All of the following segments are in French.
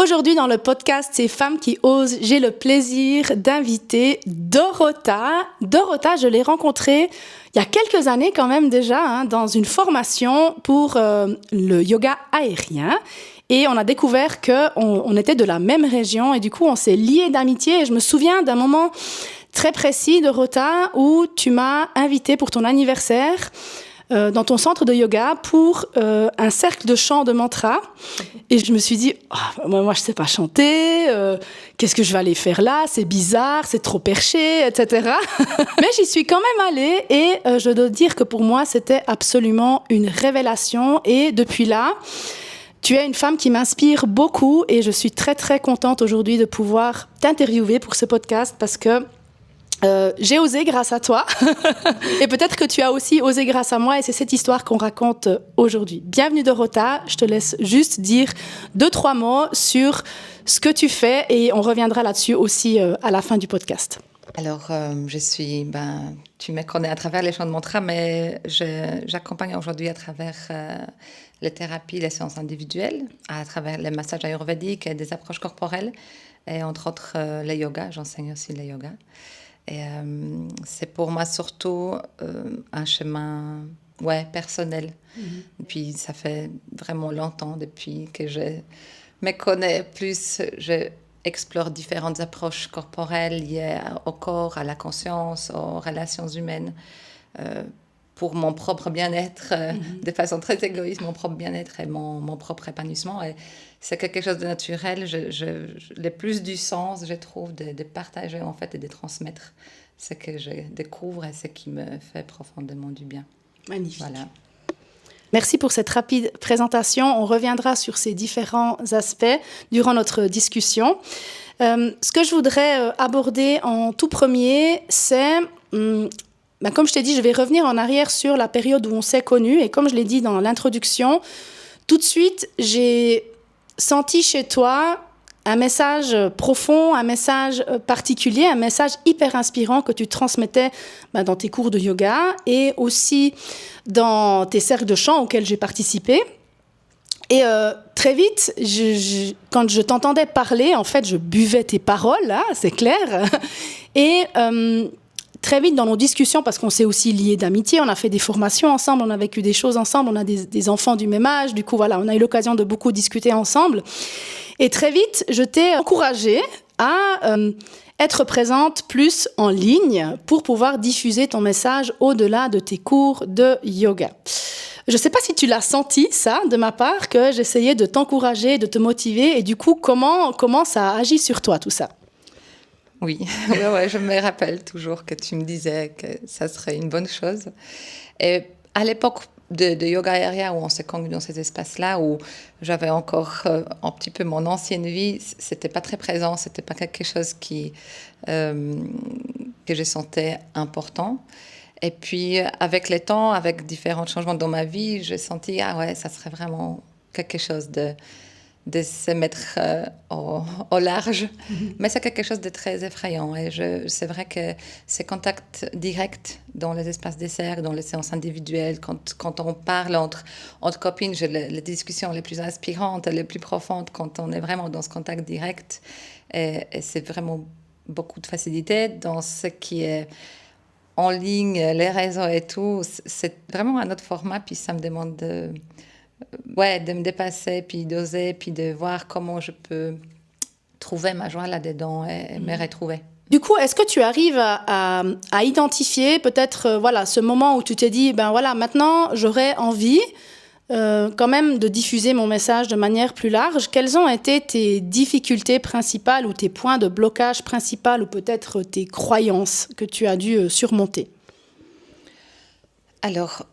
Aujourd'hui, dans le podcast Ces femmes qui osent, j'ai le plaisir d'inviter Dorota. Dorota, je l'ai rencontrée il y a quelques années quand même déjà, dans une formation pour le yoga aérien. Et on a découvert qu'on était de la même région et du coup, on s'est liés d'amitié. Et je me souviens d'un moment très précis, Dorota, où tu m'as invitée pour ton anniversaire dans ton centre de yoga pour un cercle de chant de mantra. Et je me suis dit, moi, je sais pas chanter, qu'est-ce que je vais aller faire là? C'est bizarre, c'est trop perché, etc. Mais j'y suis quand même allée et je dois dire que pour moi, c'était absolument une révélation. Et depuis là, tu es une femme qui m'inspire beaucoup et je suis très, très contente aujourd'hui de pouvoir t'interviewer pour ce podcast parce que j'ai osé grâce à toi et peut-être que tu as aussi osé grâce à moi et c'est cette histoire qu'on raconte aujourd'hui. Bienvenue Dorota, je te laisse juste dire 2-3 mots sur ce que tu fais et on reviendra là-dessus aussi à la fin du podcast. Alors, je suis, tu me connais à travers les chants de mantra, mais j'accompagne aujourd'hui à travers les thérapies, les séances individuelles, à travers les massages ayurvédiques et des approches corporelles, et entre autres le yoga, j'enseigne aussi le yoga. Et c'est pour moi surtout un chemin personnel. Et puis ça fait vraiment longtemps depuis que je me connais plus, je explore différentes approches corporelles liées au corps, à la conscience, aux relations humaines, pour mon propre bien-être, de façon très égoïste, mon propre bien-être et mon propre épanouissement. Et c'est quelque chose de naturel. Le plus du sens, je trouve, de partager en fait et de transmettre ce que je découvre et ce qui me fait profondément du bien. Magnifique. Voilà. Merci pour cette rapide présentation. On reviendra sur ces différents aspects durant notre discussion. Ce que je voudrais aborder en tout premier, c'est... comme je t'ai dit, je vais revenir en arrière sur la période où on s'est connus. Et comme je l'ai dit dans l'introduction, tout de suite, j'ai senti chez toi un message profond, un message particulier, un message hyper inspirant que tu transmettais dans tes cours de yoga et aussi dans tes cercles de chant auxquels j'ai participé. Et très vite, quand je t'entendais parler, en fait, je buvais tes paroles, c'est clair. Et très vite dans nos discussions, parce qu'on s'est aussi liés d'amitié, on a fait des formations ensemble, on a vécu des choses ensemble, on a des enfants du même âge, du coup, voilà, on a eu l'occasion de beaucoup discuter ensemble. Et très vite, je t'ai encouragée à être présente plus en ligne pour pouvoir diffuser ton message au-delà de tes cours de yoga. Je ne sais pas si tu l'as senti, ça, de ma part, que j'essayais de t'encourager, de te motiver, et du coup, comment ça a agi sur toi, tout ça? Oui, je me rappelle toujours que tu me disais que ça serait une bonne chose. Et à l'époque de yoga aérien, où on s'est connus dans ces espaces-là, où j'avais encore un petit peu mon ancienne vie, c'était pas très présent, c'était pas quelque chose que je sentais important. Et puis, avec le temps, avec différents changements dans ma vie, j'ai senti, ça serait vraiment quelque chose de se mettre au large. Mais c'est quelque chose de très effrayant. Et c'est vrai que ces contacts directs dans les espaces des cercles, dans les séances individuelles, quand on parle entre copines, j'ai les discussions les plus inspirantes, les plus profondes, quand on est vraiment dans ce contact direct. Et c'est vraiment beaucoup de facilité dans ce qui est en ligne, les réseaux et tout. C'est vraiment un autre format, puis ça me demande de me dépasser, puis d'oser, puis de voir comment je peux trouver ma joie là-dedans et me retrouver. Du coup, est-ce que tu arrives à identifier peut-être ce moment où tu t'es dit, maintenant j'aurais envie quand même de diffuser mon message de manière plus large. Quelles ont été tes difficultés principales ou tes points de blocage principaux ou peut-être tes croyances que tu as dû surmonter? Alors,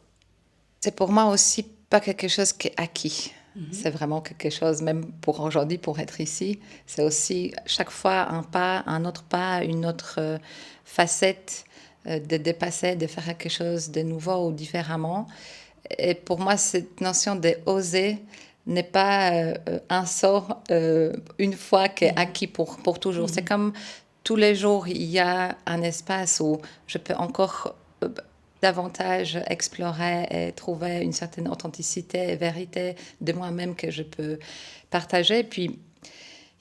c'est pour moi aussi pas quelque chose qui est acquis. C'est vraiment quelque chose, même pour aujourd'hui, pour être ici, c'est aussi chaque fois un pas, un autre pas, une autre facette de dépasser, de faire quelque chose de nouveau ou différemment. Et pour moi, cette notion d'oser n'est pas un sort une fois qui est acquis pour toujours. C'est comme tous les jours, il y a un espace où je peux encore davantage explorer et trouver une certaine authenticité et vérité de moi-même que je peux partager. Puis,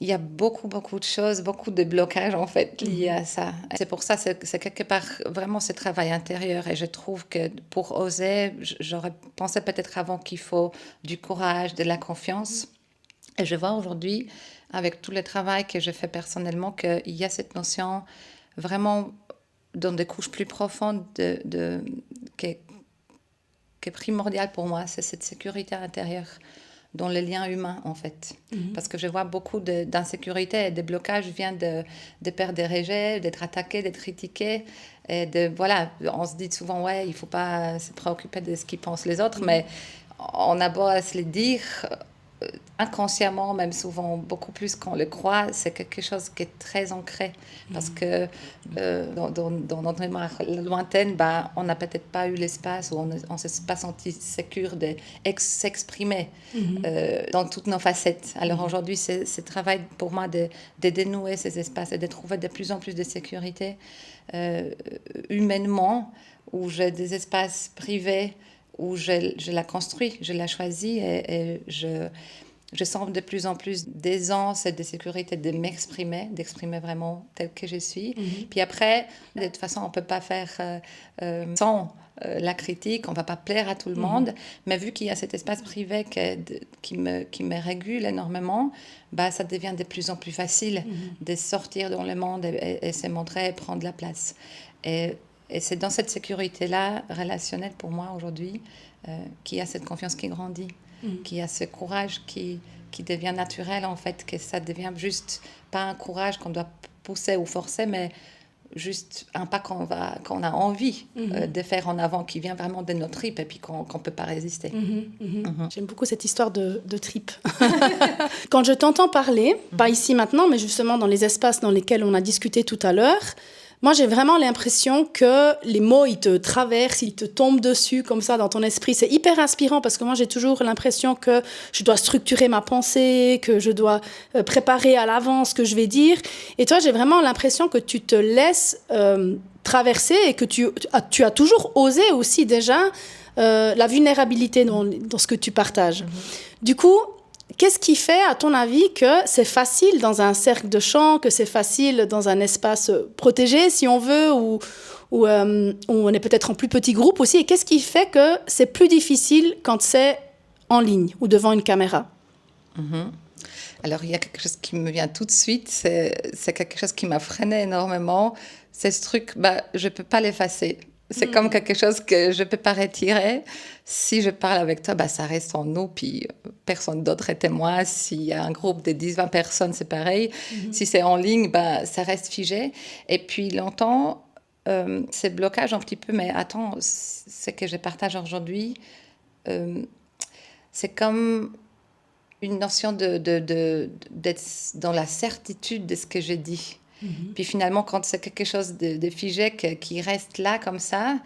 Il y a beaucoup, beaucoup de choses, beaucoup de blocages en fait liés à ça. C'est pour ça, c'est quelque part vraiment ce travail intérieur. Et je trouve que pour oser, j'aurais pensé peut-être avant qu'il faut du courage, de la confiance. Et je vois aujourd'hui, avec tout le travail que je fais personnellement, qu'il y a cette notion vraiment dans des couches plus profondes qui est primordiale pour moi. C'est cette sécurité intérieure dans les liens humains, en fait. Parce que je vois beaucoup d'insécurité et de blocages viennent de peurs de rejet, d'être attaqué, d'être critiqué. Et voilà, on se dit souvent, ouais, il ne faut pas se préoccuper de ce qu'ils pensent les autres, mais on a beau à se le dire, inconsciemment, même souvent beaucoup plus qu'on le croit, c'est quelque chose qui est très ancré. Parce que dans notre mémoire lointaine, on n'a peut-être pas eu l'espace ou on ne s'est pas senti sécure de s'exprimer dans toutes nos facettes. Alors aujourd'hui, c'est ce travail pour moi de dénouer ces espaces et de trouver de plus en plus de sécurité humainement, où j'ai des espaces privés où je la construis, je la choisis et je sens de plus en plus d'aisance et de sécurité de m'exprimer, d'exprimer vraiment tel que je suis. Puis après, de toute façon, on ne peut pas faire sans la critique, on ne va pas plaire à tout le monde, mais vu qu'il y a cet espace privé qui me régule énormément, ça devient de plus en plus facile de sortir dans le monde et se montrer et prendre la place. Et c'est dans cette sécurité-là, relationnelle pour moi aujourd'hui, qu'il y a cette confiance qui grandit, qu'il y a ce courage qui devient naturel en fait, que ça devient juste pas un courage qu'on doit pousser ou forcer, mais juste un pas qu'on a envie de faire en avant, qui vient vraiment de nos tripes et puis qu'on ne peut pas résister. J'aime beaucoup cette histoire de tripes. Quand je t'entends parler, pas ici maintenant, mais justement dans les espaces dans lesquels on a discuté tout à l'heure, moi, j'ai vraiment l'impression que les mots, ils te traversent, ils te tombent dessus comme ça dans ton esprit. C'est hyper inspirant parce que moi, j'ai toujours l'impression que je dois structurer ma pensée, que je dois préparer à l'avance ce que je vais dire. Et toi, j'ai vraiment l'impression que tu te laisses traverser et que tu as toujours osé aussi déjà la vulnérabilité dans ce que tu partages. Du coup, qu'est-ce qui fait, à ton avis, que c'est facile dans un cercle de chant, que c'est facile dans un espace protégé, si on veut, ou on est peut-être en plus petit groupe aussi, et qu'est-ce qui fait que c'est plus difficile quand c'est en ligne ou devant une caméra? Alors, il y a quelque chose qui me vient tout de suite, c'est quelque chose qui m'a freiné énormément, c'est ce truc, je ne peux pas l'effacer. C'est comme quelque chose que je ne peux pas retirer. Si je parle avec toi, ça reste en nous, puis personne d'autre est témoin. S'il y a un groupe de 10-20 personnes, c'est pareil. Si c'est en ligne, ça reste figé. Et puis longtemps, c'est blocage un petit peu, mais attends, ce que je partage aujourd'hui, c'est comme une notion d'être dans la certitude de ce que je dis. Puis finalement, quand c'est quelque chose de figé qui reste là comme ça,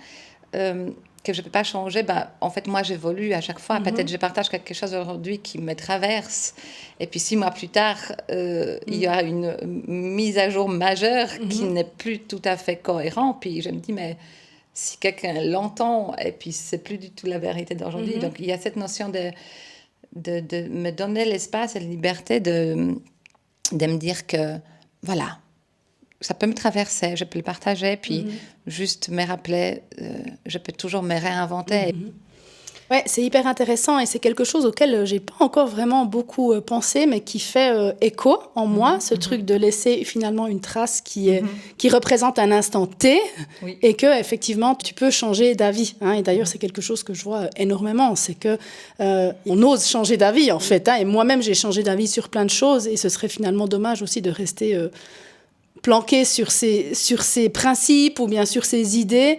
que je ne peux pas changer, en fait, moi, j'évolue à chaque fois. Peut-être je partage quelque chose aujourd'hui qui me traverse. Et puis 6 mois plus tard, il y aura une mise à jour majeure qui n'est plus tout à fait cohérente. Puis je me dis, mais si quelqu'un l'entend, et puis c'est plus du tout la vérité d'aujourd'hui. Donc il y a cette notion de me donner l'espace et la liberté de me dire que, voilà, ça peut me traverser, je peux le partager, puis juste me rappeler, je peux toujours me réinventer. Ouais, c'est hyper intéressant et c'est quelque chose auquel j'ai pas encore vraiment beaucoup pensé, mais qui fait écho en moi, ce truc de laisser finalement une trace qui représente un instant T et que effectivement tu peux changer d'avis. Et d'ailleurs, c'est quelque chose que je vois énormément, c'est que on ose changer d'avis en fait. Et moi-même, j'ai changé d'avis sur plein de choses et ce serait finalement dommage aussi de rester planqué sur ces principes ou bien sur ces idées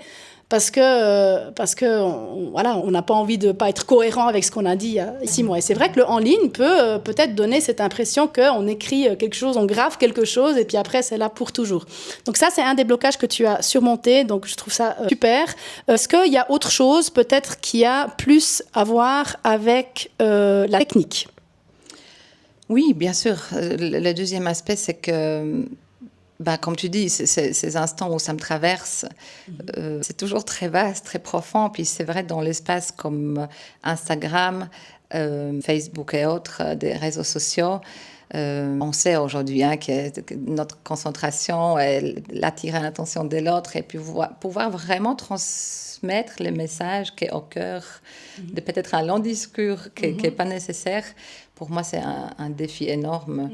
parce que on n'a pas envie de ne pas être cohérent avec ce qu'on a dit il y a 6 mois. Et c'est vrai que le en ligne peut peut-être donner cette impression qu'on écrit quelque chose, on grave quelque chose et puis après c'est là pour toujours. Donc ça, c'est un des blocages que tu as surmonté, donc je trouve ça super. Est-ce qu'il y a autre chose peut-être qui a plus à voir avec la technique? Oui, bien sûr. Le deuxième aspect, c'est que comme tu dis, ces instants où ça me traverse, c'est toujours très vaste, très profond. Puis c'est vrai, dans l'espace comme Instagram, Facebook et autres, des réseaux sociaux, On sait aujourd'hui que notre concentration est l'attirer l'attention de l'autre et puis pouvoir vraiment transmettre le message qui est au cœur de peut-être un long discours qui n'est pas nécessaire. Pour moi, c'est un défi énorme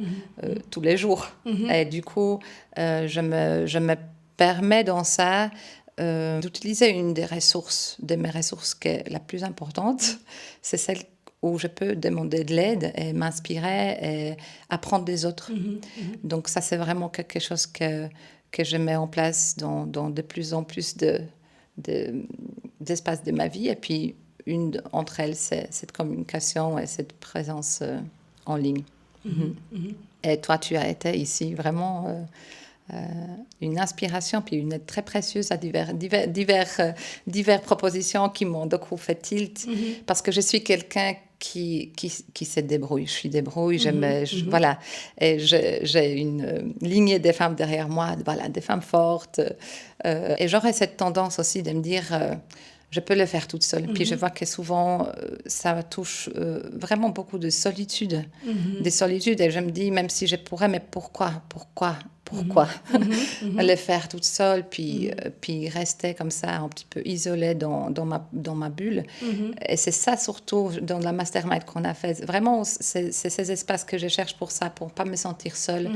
tous les jours. Et du coup, je me permets dans ça d'utiliser une de mes ressources qui est la plus importante. C'est celle où je peux demander de l'aide et m'inspirer et apprendre des autres. Donc ça, c'est vraiment quelque chose que je mets en place dans de plus en plus d'espaces de ma vie. Et puis, une entre elles, c'est cette communication et cette présence en ligne. Et toi, tu as été ici vraiment une inspiration, puis une aide très précieuse à diverses propositions qui m'ont beaucoup fait tilt, parce que je suis quelqu'un qui se débrouille. Je suis débrouille, voilà. Et j'ai une lignée de femmes derrière moi, voilà, des femmes fortes. Et j'aurais cette tendance aussi de me dire... je peux le faire toute seule. Puis je vois que souvent, ça touche vraiment beaucoup de solitude. Des solitudes. Et je me dis, même si je pourrais, mais pourquoi le faire toute seule, puis rester comme ça, un petit peu isolée dans ma bulle. Et c'est ça surtout, dans la mastermind qu'on a fait. Vraiment, c'est ces espaces que je cherche pour ça, pour ne pas me sentir seule,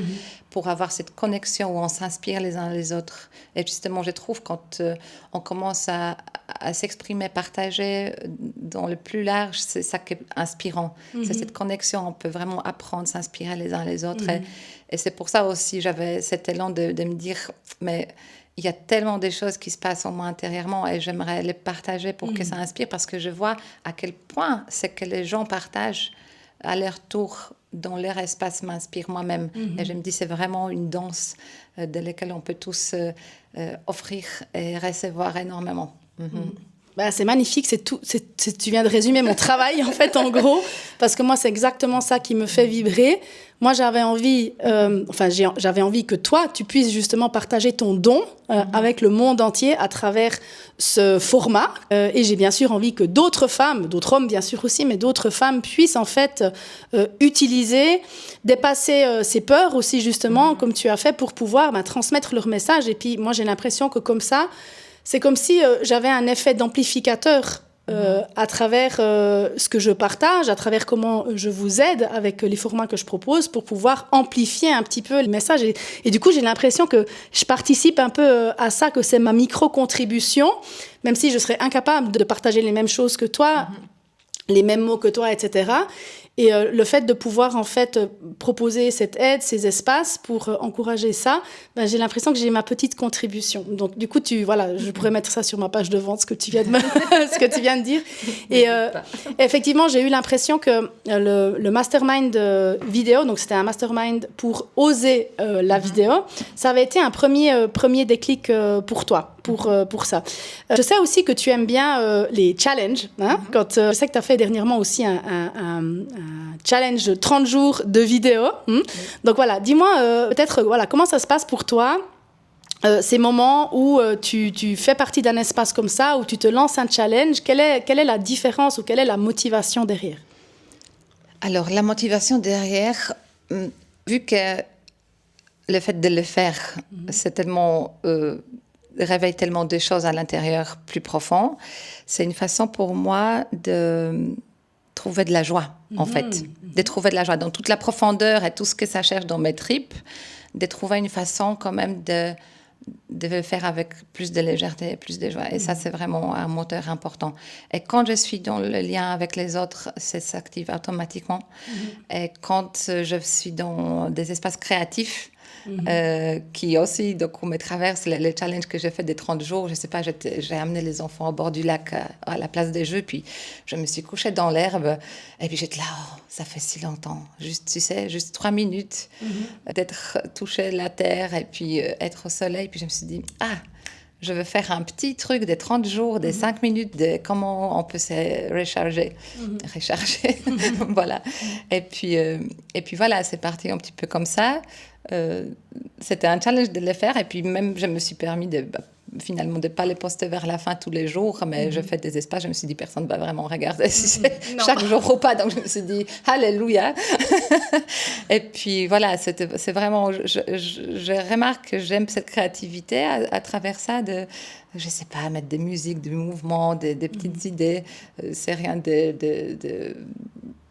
pour avoir cette connexion où on s'inspire les uns les autres. Et justement, je trouve quand on commence à s'exprimer, partager dans le plus large, c'est ça qui est inspirant. C'est cette connexion, on peut vraiment apprendre, s'inspirer les uns les autres. Et c'est pour ça aussi, j'avais cet élan de me dire, mais il y a tellement de choses qui se passent en moi intérieurement et j'aimerais les partager pour que ça inspire, parce que je vois à quel point c'est que les gens partagent à leur tour dans leur espace m'inspire moi-même. Et je me dis, c'est vraiment une danse de laquelle on peut tous offrir et recevoir énormément. Bah, c'est magnifique, tu viens de résumer mon travail en fait en gros, parce que moi c'est exactement ça qui me fait vibrer. Moi j'avais envie que toi tu puisses justement partager ton don avec le monde entier à travers ce format, et j'ai bien sûr envie que d'autres femmes, d'autres hommes bien sûr aussi, mais d'autres femmes puissent en fait utiliser, dépasser ces peurs aussi justement comme tu as fait, pour pouvoir transmettre leur message. Et puis moi j'ai l'impression que comme ça, c'est comme si j'avais un effet d'amplificateur à travers ce que je partage, à travers comment je vous aide avec les formats que je propose, pour pouvoir amplifier un petit peu le message. Et du coup, j'ai l'impression que je participe un peu à ça, que c'est ma micro-contribution, même si je serais incapable de partager les mêmes choses que toi, les mêmes mots que toi, etc. Et le fait de pouvoir en fait proposer cette aide, ces espaces pour encourager ça, j'ai l'impression que j'ai ma petite contribution. Donc du coup, je pourrais mettre ça sur ma page de vente, ce que tu viens de dire. Et effectivement, j'ai eu l'impression que le mastermind vidéo, donc c'était un mastermind pour oser la vidéo, ça avait été un premier déclic pour toi. Pour ça. Je sais aussi que tu aimes bien les challenges. Quand, je sais que tu as fait dernièrement aussi un challenge de 30 jours de vidéo. Donc voilà, dis-moi peut-être comment ça se passe pour toi, ces moments où tu fais partie d'un espace comme ça, où tu te lances un challenge. Quelle est la différence ou quelle est la motivation derrière? Alors, la motivation derrière, vu que le fait de le faire, c'est tellement... réveille tellement de choses à l'intérieur plus profond, c'est une façon pour moi de trouver de la joie, en fait. De trouver de la joie dans toute la profondeur et tout ce que ça cherche dans mes tripes, de trouver une façon quand même de le faire avec plus de légèreté et plus de joie. Et ça, c'est vraiment un moteur important. Et quand je suis dans le lien avec les autres, ça s'active automatiquement. Et quand je suis dans des espaces créatifs, qui aussi donc me traverse les challenges que j'ai fait des 30 jours. Je sais pas, j'ai amené les enfants au bord du lac à la place des jeux, puis je me suis couchée dans l'herbe et puis j'étais là, ça fait si longtemps, juste 3 minutes d'être toucher la terre et puis être au soleil. Puis je me suis dit, je veux faire un petit truc des 30 jours, des 5 minutes de comment on peut se recharger. Voilà. Et puis voilà, c'est parti un petit peu comme ça. C'était un challenge de le faire, et puis même je me suis permis de finalement de ne pas les poster vers la fin tous les jours, mais je fais des espaces, je me suis dit, personne ne va vraiment regarder si c'est chaque jour ou pas, donc je me suis dit, alléluia. Et puis voilà, c'est vraiment, je remarque que j'aime cette créativité à travers ça, je sais pas, mettre des musiques, des mouvements, des petites idées, c'est rien de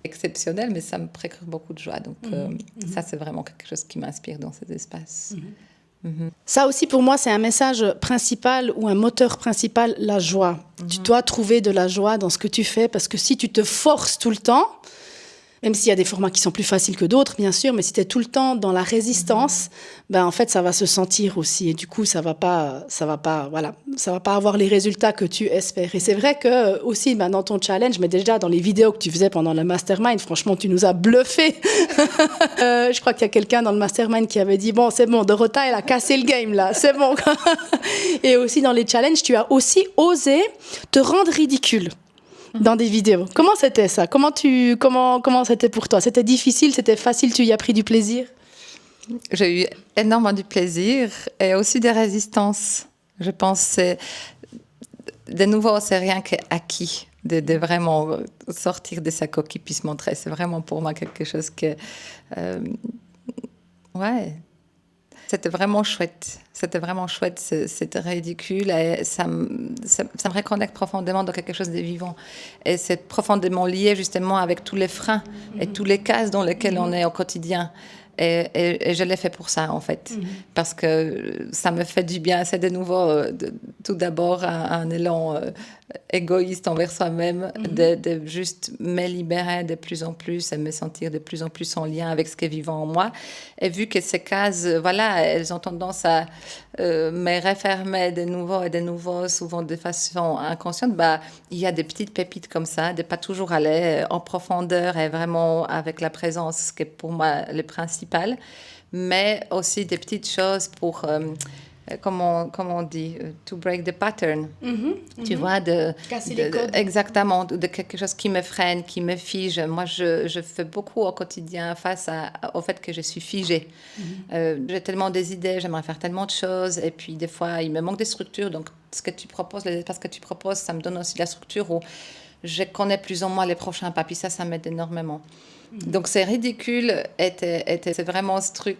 exceptionnel, mais ça me procure beaucoup de joie. Donc ça, c'est vraiment quelque chose qui m'inspire dans ces espaces. Ça aussi, pour moi, c'est un message principal ou un moteur principal, la joie. Tu dois trouver de la joie dans ce que tu fais, parce que si tu te forces tout le temps, même s'il y a des formats qui sont plus faciles que d'autres, bien sûr, mais si tu es tout le temps dans la résistance, ben en fait, ça va se sentir aussi. Et du coup, ça va pas avoir les résultats que tu espères. Et c'est vrai que aussi, ben, dans ton challenge, mais déjà dans les vidéos que tu faisais pendant le mastermind, franchement, tu nous as bluffé. Je crois qu'il y a quelqu'un dans le mastermind qui avait dit, bon, c'est bon, Dorota, elle a cassé le game, là, c'est bon. Et aussi dans les challenges, tu as aussi osé te rendre ridicule dans des vidéos. Comment c'était ça? Comment c'était pour toi? C'était difficile? C'était facile? Tu y as pris du plaisir? J'ai eu énormément du plaisir et aussi des résistances. Je pense que de nouveau, c'est rien qu'acquis de vraiment sortir de sa coquille puis se montrer. C'est vraiment pour moi quelque chose que... ouais... C'était vraiment chouette. C'était ridicule et ça me reconnecte profondément dans quelque chose de vivant. Et c'est profondément lié justement avec tous les freins et tous les cases dans lesquels on est au quotidien. Et je l'ai fait pour ça, en fait. Parce que ça me fait du bien. C'est de nouveau, tout d'abord, un élan égoïste envers soi-même, de juste me libérer de plus en plus et me sentir de plus en plus en lien avec ce qui est vivant en moi. Et vu que ces cases, voilà, elles ont tendance à me refermer de nouveau, souvent de façon inconsciente, bah, il y a des petites pépites comme ça, de pas toujours aller en profondeur et vraiment avec la présence, ce qui est pour moi le principal, mais aussi des petites choses pour... comment on dit, to break the pattern, tu vois, casser les codes. Exactement, de quelque chose qui me freine, qui me fige. Moi, je fais beaucoup au quotidien face au fait que je suis figée. J'ai tellement des idées, j'aimerais faire tellement de choses, et puis des fois, il me manque des structures. Donc, ce que tu proposes, les espaces que tu proposes, ça me donne aussi la structure où je connais plus ou moins les prochains pas, puis ça m'aide énormément. Donc, c'est ridicule, c'est vraiment ce truc,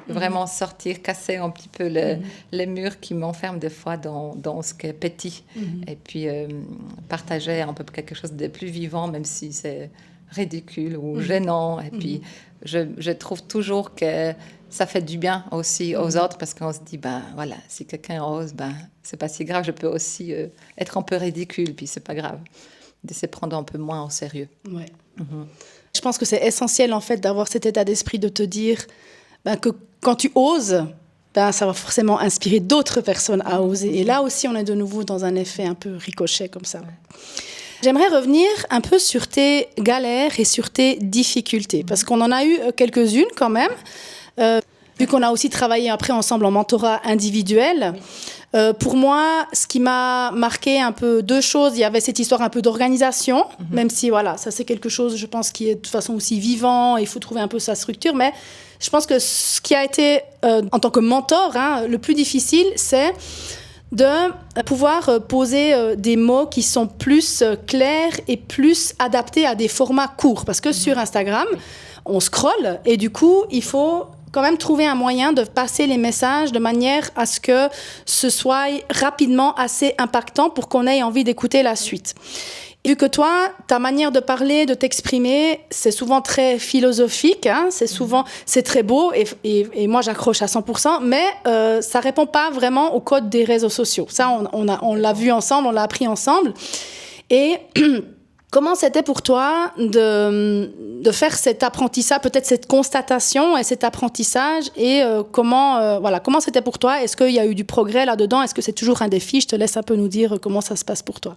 vraiment sortir, casser un petit peu les murs qui m'enferment des fois dans ce qui est petit. Et puis partager un peu quelque chose de plus vivant, même si c'est ridicule ou gênant. Et puis je trouve toujours que ça fait du bien aussi aux autres, parce qu'on se dit, ben voilà, si quelqu'un ose, ben c'est pas si grave, je peux aussi être un peu ridicule, puis c'est pas grave. De se prendre un peu moins au sérieux. Ouais. Je pense que c'est essentiel en fait d'avoir cet état d'esprit de te dire que quand tu oses, ça va forcément inspirer d'autres personnes à oser. Et là aussi, on est de nouveau dans un effet un peu ricochet comme ça. Ouais. J'aimerais revenir un peu sur tes galères et sur tes difficultés, parce qu'on en a eu quelques-unes quand même, vu qu'on a aussi travaillé après ensemble en mentorat individuel. Pour moi, ce qui m'a marqué un peu deux choses, il y avait cette histoire un peu d'organisation, même si voilà, ça c'est quelque chose, je pense, qui est de toute façon aussi vivant, et il faut trouver un peu sa structure, mais je pense que ce qui a été, en tant que mentor, le plus difficile, c'est de pouvoir poser des mots qui sont plus clairs et plus adaptés à des formats courts. Parce que sur Instagram, on scrolle et du coup, il faut quand même trouver un moyen de passer les messages de manière à ce que ce soit rapidement assez impactant pour qu'on ait envie d'écouter la suite. Vu que toi, ta manière de parler, de t'exprimer, c'est souvent très philosophique, c'est très beau et moi j'accroche à 100%, mais ça répond pas vraiment au code des réseaux sociaux. Ça, on l'a vu ensemble, on l'a appris ensemble. Et comment c'était pour toi de faire cet apprentissage, peut-être cette constatation et cet apprentissage, et comment c'était pour toi? Est-ce qu'il y a eu du progrès là-dedans? Est-ce que c'est toujours un défi? Je te laisse un peu nous dire comment ça se passe pour toi.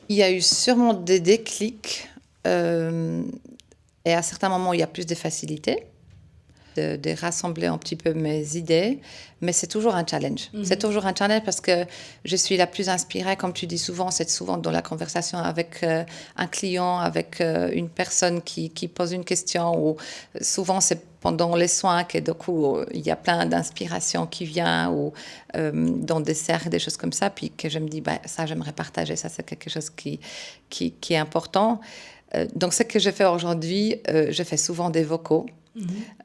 Il y a eu sûrement des déclics et à certains moments, il y a plus de facilité. de rassembler un petit peu mes idées, mais c'est toujours un challenge. C'est toujours un challenge parce que je suis la plus inspirée, comme tu dis souvent, c'est souvent dans la conversation avec un client, avec une personne qui pose une question, ou souvent c'est pendant les soins que du coup il y a plein d'inspiration qui vient, ou dans des cercles, des choses comme ça, puis que je me dis, ça j'aimerais partager, ça c'est quelque chose qui est important. Donc ce que je fais aujourd'hui, je fais souvent des vocaux.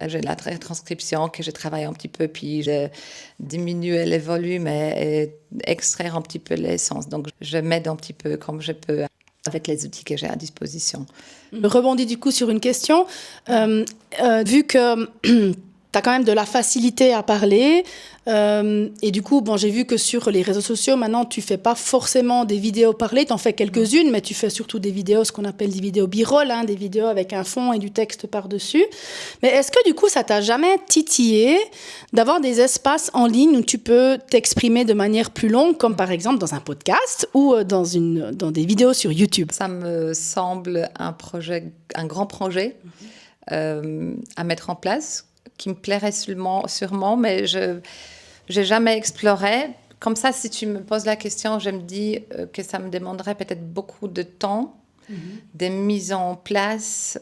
J'ai la transcription que je travaille un petit peu, puis je diminue les volumes et extraire un petit peu l'essence. Donc je m'aide un petit peu comme je peux avec les outils que j'ai à disposition. Je rebondis du coup sur une question. Vu que tu as quand même de la facilité à parler, et du coup, j'ai vu que sur les réseaux sociaux, maintenant, tu fais pas forcément des vidéos parlées, tu en fais quelques-unes, mais tu fais surtout des vidéos, ce qu'on appelle des vidéos b-roll, des vidéos avec un fond et du texte par-dessus. Mais est-ce que du coup, ça t'a jamais titillé d'avoir des espaces en ligne où tu peux t'exprimer de manière plus longue, comme par exemple dans un podcast ou dans des vidéos sur YouTube? Ça me semble un grand projet à mettre en place, qui me plairait sûrement, mais je n'ai jamais exploré. Comme ça, si tu me poses la question, je me dis que ça me demanderait peut-être beaucoup de temps, des mises en place,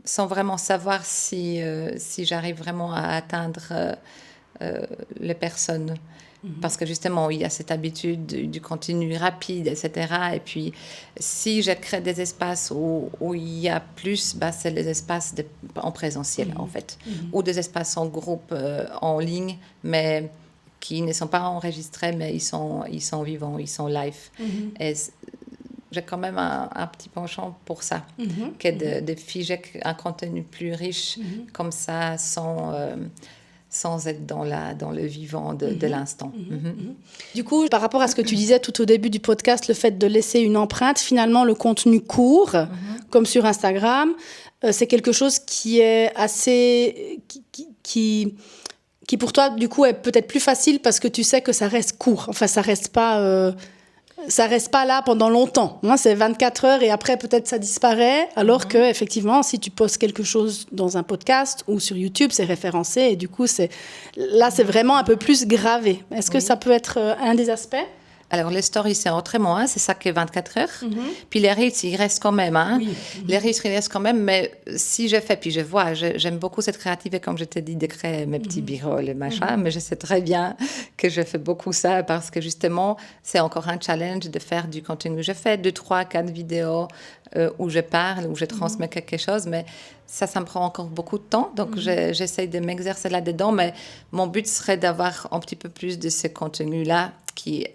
sans vraiment savoir si j'arrive vraiment à atteindre les personnes. Parce que justement, il y a cette habitude du contenu rapide, etc. Et puis, si je crée des espaces où il y a plus, c'est les espaces en présentiel, en fait. Ou des espaces en groupe, en ligne, mais qui ne sont pas enregistrés, mais ils sont vivants, ils sont live. Et j'ai quand même un petit penchant pour ça, que de figer un contenu plus riche, comme ça, sans être dans le vivant de l'instant. Du coup, par rapport à ce que tu disais tout au début du podcast, le fait de laisser une empreinte, finalement, le contenu court, comme sur Instagram, c'est quelque chose qui est assez... qui pour toi, du coup, est peut-être plus facile parce que tu sais que ça reste court. Enfin, ça reste pas là pendant longtemps. Moi, c'est 24 heures et après, peut-être, ça disparaît. Alors que, effectivement, si tu postes quelque chose dans un podcast ou sur YouTube, c'est référencé et du coup, c'est vraiment un peu plus gravé. Est-ce que ça peut être un des aspects? Alors, les stories, c'est autrement, c'est ça que 24 heures. Puis les reels, ils restent quand même. Oui. Les reels, ils restent quand même, mais si je fais, puis je vois, j'aime beaucoup cette créativité, comme je t'ai dit, de créer mes petits b-rolls et machin, mais je sais très bien que je fais beaucoup ça parce que justement, c'est encore un challenge de faire du contenu. Je fais 2, 3, 4 vidéos où je parle, où je transmets quelque chose, mais ça me prend encore beaucoup de temps. Donc, j'essaye de m'exercer là-dedans, mais mon but serait d'avoir un petit peu plus de ce contenu-là qui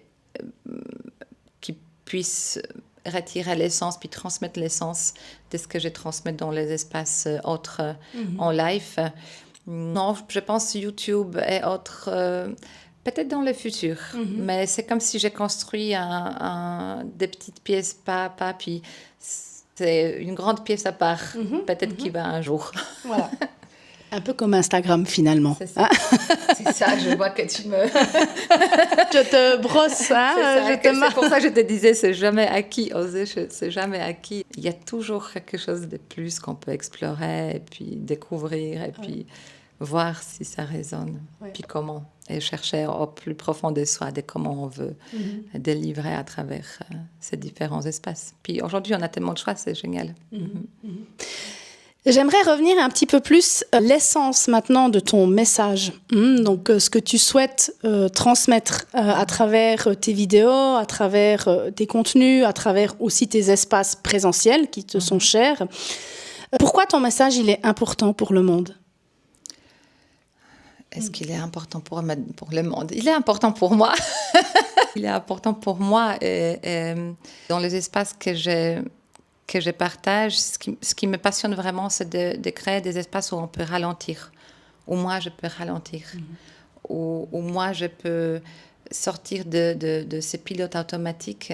puisse retirer l'essence, puis transmettre l'essence de ce que je transmets dans les espaces autres en live. Non, je pense YouTube et autres, peut-être dans le futur. Mais c'est comme si j'ai construit des petites pièces pas à pas, puis c'est une grande pièce à part. Peut-être qu'il va un jour. Voilà. Un peu comme Instagram, finalement. C'est ça. C'est ça, je vois que tu me... Je te brosse, C'est pour ça que je te disais, c'est jamais acquis. Oser, c'est jamais acquis. Il y a toujours quelque chose de plus qu'on peut explorer, et puis découvrir, et puis voir si ça résonne, puis comment. Et chercher au plus profond de soi, de comment on veut délivrer à travers ces différents espaces. Puis aujourd'hui, on a tellement de choix, c'est génial. J'aimerais revenir un petit peu plus l'essence maintenant de ton message. Donc, ce que tu souhaites transmettre à travers tes vidéos, à travers tes contenus, à travers aussi tes espaces présentiels qui te sont chers. Pourquoi ton message, il est important pour le monde ? Est-ce qu'il est important pour le monde ? Il est important pour moi. Il est important pour moi. Et dans les espaces que je partage, ce qui me passionne vraiment, c'est de créer des espaces où on peut ralentir, où moi je peux ralentir, où moi je peux sortir de ces pilotes automatiques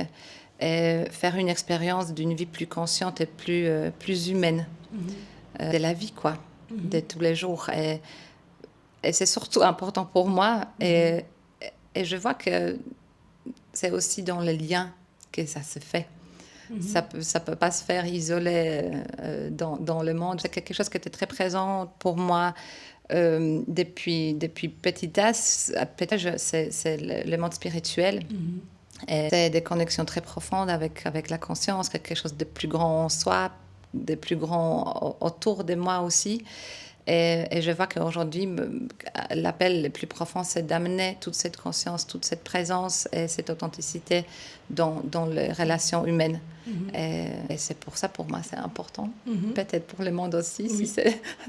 et faire une expérience d'une vie plus consciente et plus humaine de la vie, quoi, de tous les jours. Et c'est surtout important pour moi. Et je vois que c'est aussi dans le lien que ça se fait. Ça peut pas se faire isolé dans le monde. C'est quelque chose qui était très présent pour moi depuis petit âge, c'est le monde spirituel. Et c'est des connexions très profondes avec la conscience, quelque chose de plus grand en soi, de plus grand autour de moi aussi. Et je vois qu'aujourd'hui, l'appel le plus profond, c'est d'amener toute cette conscience, toute cette présence et cette authenticité dans les relations humaines. Et c'est pour ça, pour moi, c'est important. Peut-être pour le monde aussi,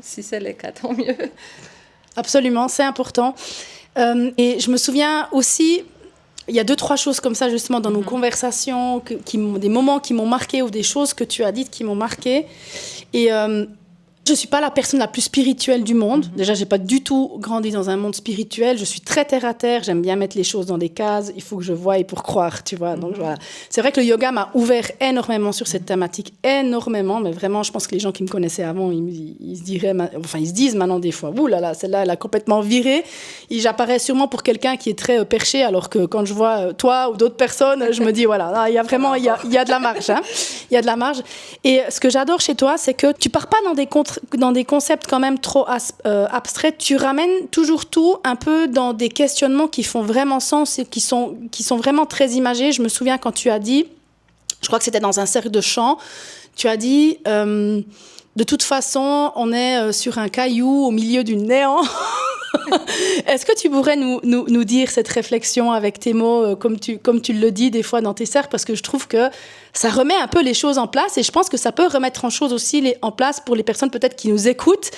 si c'est le cas, tant mieux. Absolument, c'est important. Et je me souviens aussi, il y a 2-3 choses comme ça, justement, dans nos conversations, des moments qui m'ont marqué ou des choses que tu as dites qui m'ont marqué. Et je ne suis pas la personne la plus spirituelle du monde. Déjà, je n'ai pas du tout grandi dans un monde spirituel. Je suis très terre à terre. J'aime bien mettre les choses dans des cases. Il faut que je voie pour croire, tu vois. Donc, voilà. C'est vrai que le yoga m'a ouvert énormément sur cette thématique. Énormément. Mais vraiment, je pense que les gens qui me connaissaient avant, ils se disent maintenant des fois, ouh là là, celle-là, elle a complètement viré. Et j'apparais sûrement pour quelqu'un qui est très perché, alors que quand je vois toi ou d'autres personnes, je me dis, voilà, il y a vraiment, il y a de la marge. Hein. Il y a de la marge. Et ce que j'adore chez toi, c'est que tu pars pas dans des concepts quand même trop abstraits, tu ramènes toujours tout un peu dans des questionnements qui font vraiment sens et qui sont vraiment très imagés. Je me souviens quand tu as dit, je crois que c'était dans un cercle de chant, tu as dit, de toute façon, on est sur un caillou au milieu du néant. Est-ce que tu pourrais nous dire cette réflexion avec tes mots, comme tu le dis des fois dans tes cercles, parce que je trouve que ça remet un peu les choses en place et je pense que ça peut remettre en place pour les personnes peut-être qui nous écoutent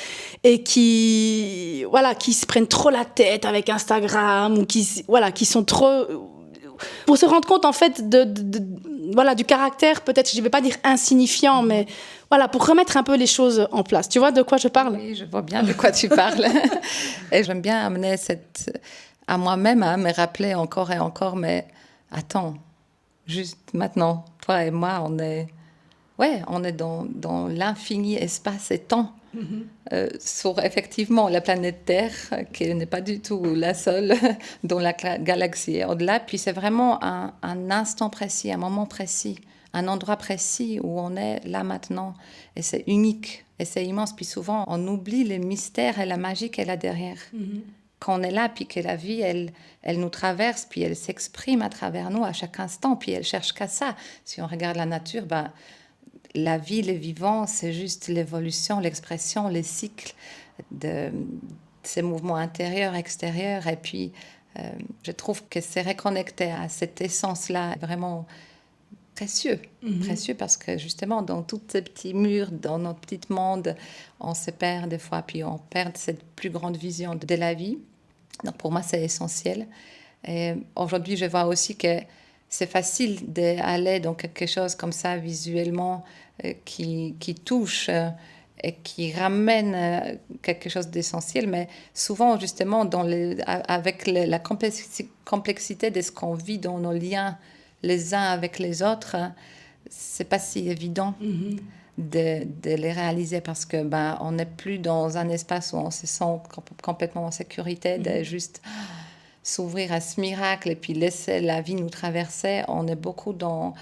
et qui se prennent trop la tête avec Instagram ou qui sont trop... Pour se rendre compte en fait du caractère, peut-être, je ne vais pas dire insignifiant, mais voilà, pour remettre un peu les choses en place. Tu vois de quoi je parle ? Oui, je vois bien de quoi tu parles. Et j'aime bien amener à moi-même, à me rappeler encore et encore, mais attends, juste maintenant, toi et moi, on est dans l'infini espace et temps. Sur effectivement la planète Terre, qui n'est pas du tout la seule dans la galaxie et au-delà. Puis c'est vraiment un instant précis, un moment précis, un endroit précis où on est là maintenant. Et c'est unique et c'est immense. Puis souvent, on oublie les mystères et la magie qu'elle a derrière. Quand on est là, puis que la vie, elle nous traverse, puis elle s'exprime à travers nous à chaque instant, puis elle cherche qu'à ça. Si on regarde la nature, la vie, le vivant, c'est juste l'évolution, l'expression, les cycles de ces mouvements intérieurs, extérieurs. Et puis, je trouve que c'est reconnecté à cette essence-là, vraiment précieux. Précieux parce que justement, dans tous ces petits murs, dans notre petit monde, on se perd des fois, puis on perd cette plus grande vision de la vie. Donc, pour moi, c'est essentiel. Et aujourd'hui, je vois aussi que c'est facile d'aller dans quelque chose comme ça visuellement qui touche et qui ramène quelque chose d'essentiel, mais souvent justement avec la complexité de ce qu'on vit dans nos liens les uns avec les autres, c'est pas si évident de les réaliser parce que on n'est plus dans un espace où on se sent complètement en sécurité, de juste s'ouvrir à ce miracle et puis laisser la vie nous traverser. On est beaucoup dans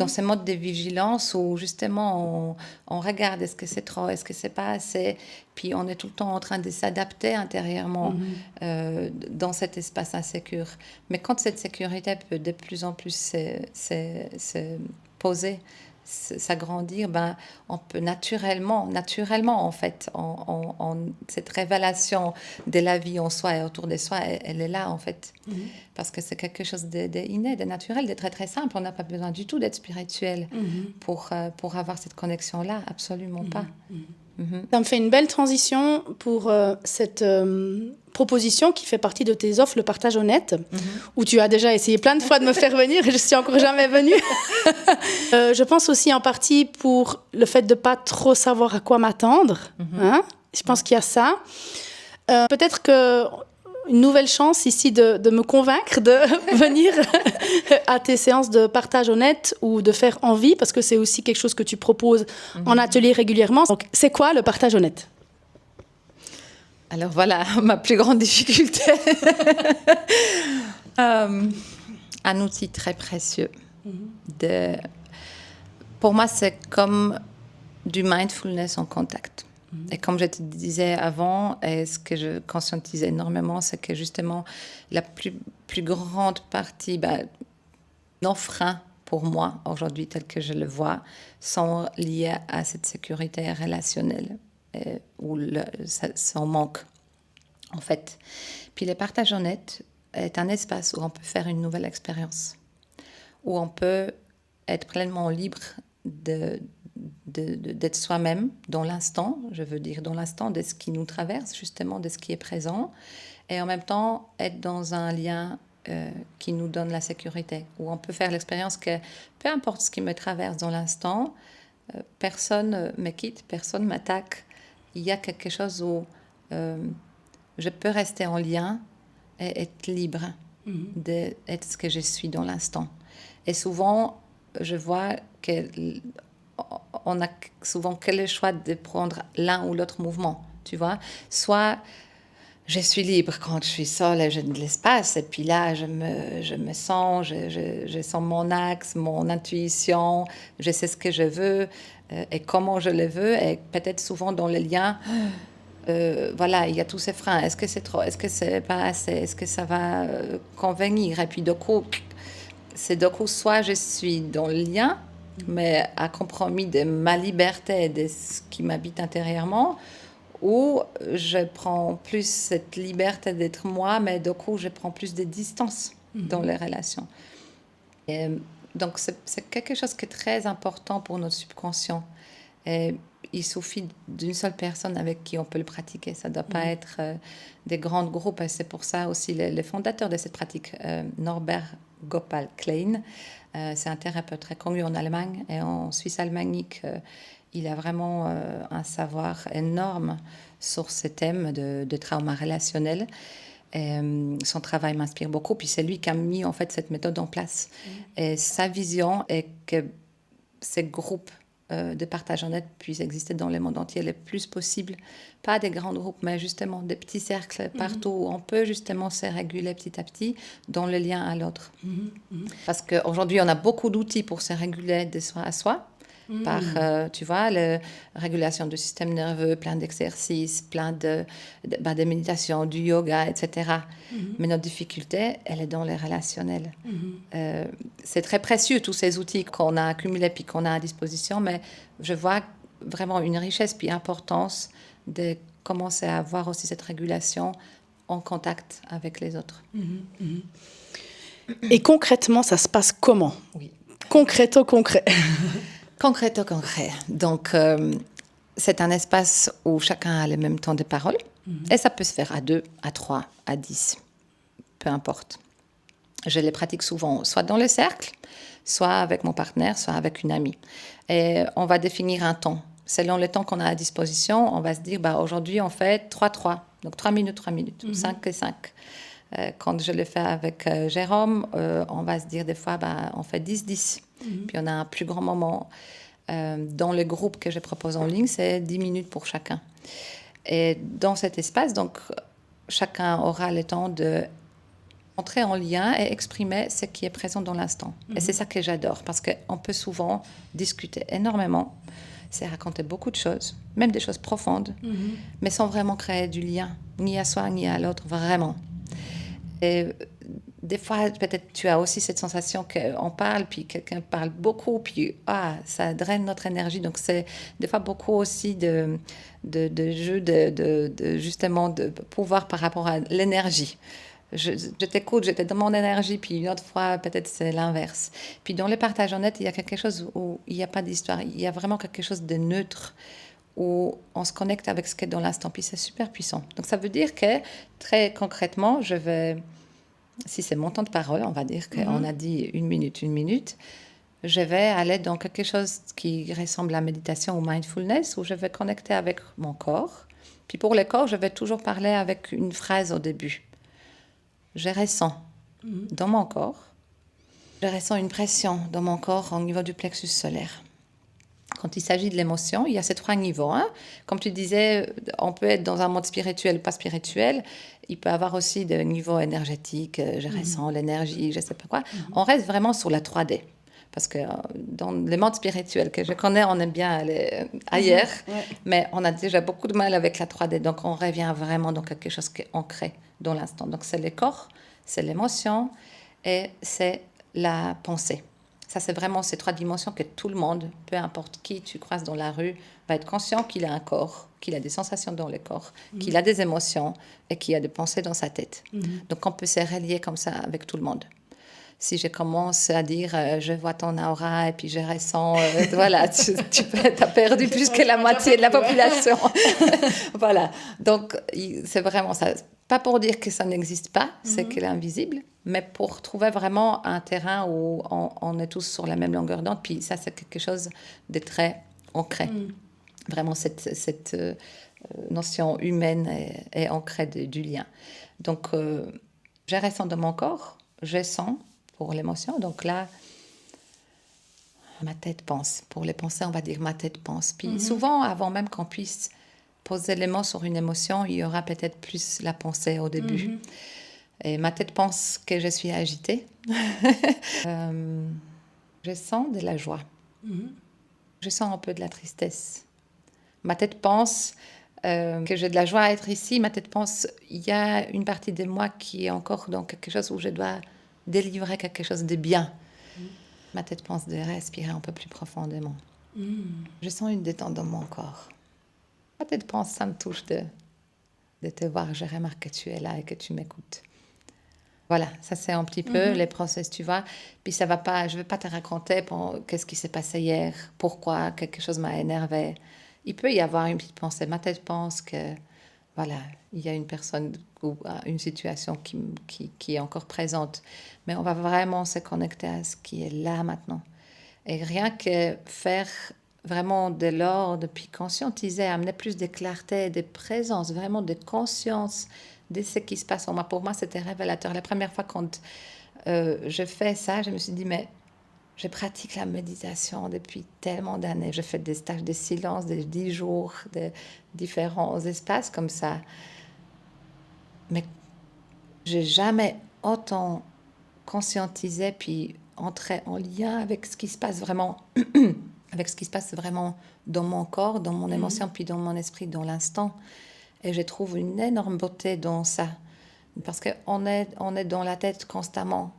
ce mode de vigilance où justement on regarde, est-ce que c'est trop, est-ce que c'est pas assez, puis on est tout le temps en train de s'adapter intérieurement dans cet espace insécure. Mais quand cette sécurité peut de plus en plus se poser, s'agrandir, on peut naturellement en fait, cette révélation de la vie en soi et autour de soi, elle est là en fait, parce que c'est quelque chose d'inné, de naturel, de très très simple. On n'a pas besoin du tout d'être spirituel pour avoir cette connexion-là, absolument pas. Ça me fait une belle transition pour cette proposition qui fait partie de tes offres, le partage honnête, où tu as déjà essayé plein de fois de me faire venir et je suis encore jamais venue. Je pense aussi en partie pour le fait de pas trop savoir à quoi m'attendre. Hein? Je pense qu'il y a ça. Peut-être une nouvelle chance ici de me convaincre de venir à tes séances de partage honnête ou de faire envie, parce que c'est aussi quelque chose que tu proposes en atelier régulièrement. Donc, c'est quoi le partage honnête ? Alors voilà, ma plus grande difficulté. Un outil très précieux. Pour moi, c'est comme du mindfulness en contact. Et comme je te disais avant, et ce que je conscientise énormément, c'est que justement, la plus grande partie, nos freins pour moi, aujourd'hui, tel que je le vois, sont liés à cette sécurité relationnelle, ou son manque, en fait. Puis le partage honnête est un espace où on peut faire une nouvelle expérience, où on peut être pleinement libre d'être soi-même dans l'instant, je veux dire dans l'instant de ce qui nous traverse, justement de ce qui est présent, et en même temps être dans un lien qui nous donne la sécurité, où on peut faire l'expérience que peu importe ce qui me traverse dans l'instant, personne me quitte, personne m'attaque. Il y a quelque chose où je peux rester en lien et être libre d'être ce que je suis dans l'instant. Et souvent, je vois qu'on a souvent que le choix de prendre l'un ou l'autre mouvement, tu vois. Soit je suis libre quand je suis seule et j'ai de l'espace, et puis là, je me sens, je sens mon axe, mon intuition, je sais ce que je veux et comment je le veux, et peut-être souvent dans le lien, voilà, il y a tous ces freins. Est-ce que c'est trop? Est-ce que c'est pas assez? Est-ce que ça va convenir? Et puis du coup, soit je suis dans le lien, mais à compromis de ma liberté et de ce qui m'habite intérieurement, ou je prends plus cette liberté d'être moi, mais du coup, je prends plus de distance dans les relations. Et donc, c'est quelque chose qui est très important pour notre subconscient. Et il suffit d'une seule personne avec qui on peut le pratiquer. Ça ne doit pas être des grands groupes. Et c'est pour ça aussi le fondateur de cette pratique, Norbert Gopal Klein, c'est un thérapeute très connu en Allemagne et en Suisse alémanique. Il a vraiment un savoir énorme sur ces thèmes de trauma relationnel. Et, son travail m'inspire beaucoup. Puis c'est lui qui a mis en fait cette méthode en place. Et sa vision est que ces groupes de partage honnête puissent exister dans le monde entier le plus possible. Pas des grands groupes, mais justement des petits cercles partout où on peut justement se réguler petit à petit dans le lien à l'autre. Parce qu'aujourd'hui, on a beaucoup d'outils pour se réguler de soi à soi. Par, tu vois, la régulation du système nerveux, plein d'exercices, plein de méditation, du yoga, etc. Mais notre difficulté, elle est dans les relationnels. C'est très précieux, tous ces outils qu'on a accumulés puis qu'on a à disposition, mais je vois vraiment une richesse puis importance de commencer à avoir aussi cette régulation en contact avec les autres. Et concrètement, ça se passe comment? Oui. Concret au concret. Concret au concret. Donc, c'est un espace où chacun a le même temps de parole. Et ça peut se faire à 2, à 3, à 10. Peu importe. Je les pratique souvent, soit dans le cercle, soit avec mon partenaire, soit avec une amie. Et on va définir un temps. Selon le temps qu'on a à disposition, on va se dire, aujourd'hui, on fait 3-3. Donc, 3 minutes, 3 minutes, ou 5 et 5. Quand je le fais avec Jérôme, on va se dire des fois, on fait 10-10. Puis on a un plus grand moment. Dans le groupe que je propose en ligne, c'est 10 minutes pour chacun. Et dans cet espace, donc, chacun aura le temps de entrer en lien et exprimer ce qui est présent dans l'instant. Et c'est ça que j'adore, parce qu'on peut souvent discuter énormément, c'est raconter beaucoup de choses, même des choses profondes, mais sans vraiment créer du lien, ni à soi, ni à l'autre, vraiment. Et des fois, peut-être tu as aussi cette sensation qu'on parle, puis quelqu'un parle beaucoup, puis ça draine notre énergie. Donc, c'est des fois beaucoup aussi de jeu, justement, de pouvoir par rapport à l'énergie. Je t'écoute, j'étais dans mon énergie, puis une autre fois, peut-être c'est l'inverse. Puis dans le partage honnête, il y a quelque chose où il n'y a pas d'histoire. Il y a vraiment quelque chose de neutre, où on se connecte avec ce qui est dans l'instant. Puis c'est super puissant. Donc ça veut dire que, très concrètement, si c'est mon temps de parole, on va dire qu'on a dit 1 minute, je vais aller dans quelque chose qui ressemble à la méditation ou mindfulness, où je vais connecter avec mon corps. Puis pour le corps, je vais toujours parler avec une phrase au début. Je ressens dans mon corps, je ressens une pression dans mon corps au niveau du plexus solaire. Quand il s'agit de l'émotion, il y a ces 3 niveaux. Comme tu disais, on peut être dans un monde spirituel ou pas spirituel. Il peut y avoir aussi des niveaux énergétiques. Je ressens l'énergie, je ne sais pas quoi. On reste vraiment sur la 3D. Parce que dans les mondes spirituels que je connais, on aime bien aller ailleurs, mais on a déjà beaucoup de mal avec la 3D. Donc, on revient vraiment dans quelque chose qui est ancré dans l'instant. Donc, c'est le corps, c'est l'émotion et c'est la pensée. Ça, c'est vraiment ces 3 dimensions que tout le monde, peu importe qui tu croises dans la rue, va être conscient qu'il a un corps, qu'il a des sensations dans le corps, qu'il a des émotions et qu'il a des pensées dans sa tête. Donc, on peut se relier comme ça avec tout le monde. Si je commence à dire je vois ton aura et puis je ressens, voilà, tu as perdu plus que la moitié de la population. Voilà, donc c'est vraiment ça. Pas pour dire que ça n'existe pas, c'est que l'invisible, mais pour trouver vraiment un terrain où on est tous sur la même longueur d'onde. Puis ça, c'est quelque chose de très ancré. Vraiment, cette notion humaine est ancrée du lien. Donc, je ressens dans mon corps, je sens pour l'émotion. Donc là, ma tête pense. Pour les pensées, on va dire ma tête pense. Puis souvent, avant même qu'on puisse poser les mots sur une émotion, il y aura peut-être plus la pensée au début. Et ma tête pense que je suis agitée. Je sens de la joie. Je sens un peu de la tristesse. Ma tête pense que j'ai de la joie à être ici. Ma tête pense il y a une partie de moi qui est encore dans quelque chose où je dois délivrer quelque chose de bien. Ma tête pense de respirer un peu plus profondément. Je sens une détente dans mon corps. Ma tête pense, ça me touche de te voir. Je remarque que tu es là et que tu m'écoutes. Voilà, ça c'est un petit peu les process, tu vois. Puis ça va pas, je vais pas te raconter qu'est-ce qui s'est passé hier, pourquoi quelque chose m'a énervé. Il peut y avoir une petite pensée. Ma tête pense que, voilà, il y a une personne ou une situation qui est encore présente. Mais on va vraiment se connecter à ce qui est là maintenant. Et rien que faire vraiment de l'ordre, puis conscientiser, amener plus de clarté, de présence, vraiment de conscience de ce qui se passe en moi. Pour moi, c'était révélateur. La première fois quand je fais ça, je me suis dit, mais je pratique la méditation depuis tellement d'années. Je fais des stages de silence de 10 jours, de différents espaces comme ça. Mais j'ai jamais autant conscientisé puis entré en lien avec ce qui se passe vraiment, avec ce qui se passe vraiment dans mon corps, dans mon émotion, puis dans mon esprit, dans l'instant. Et je trouve une énorme beauté dans ça. Parce qu'on est dans la tête constamment,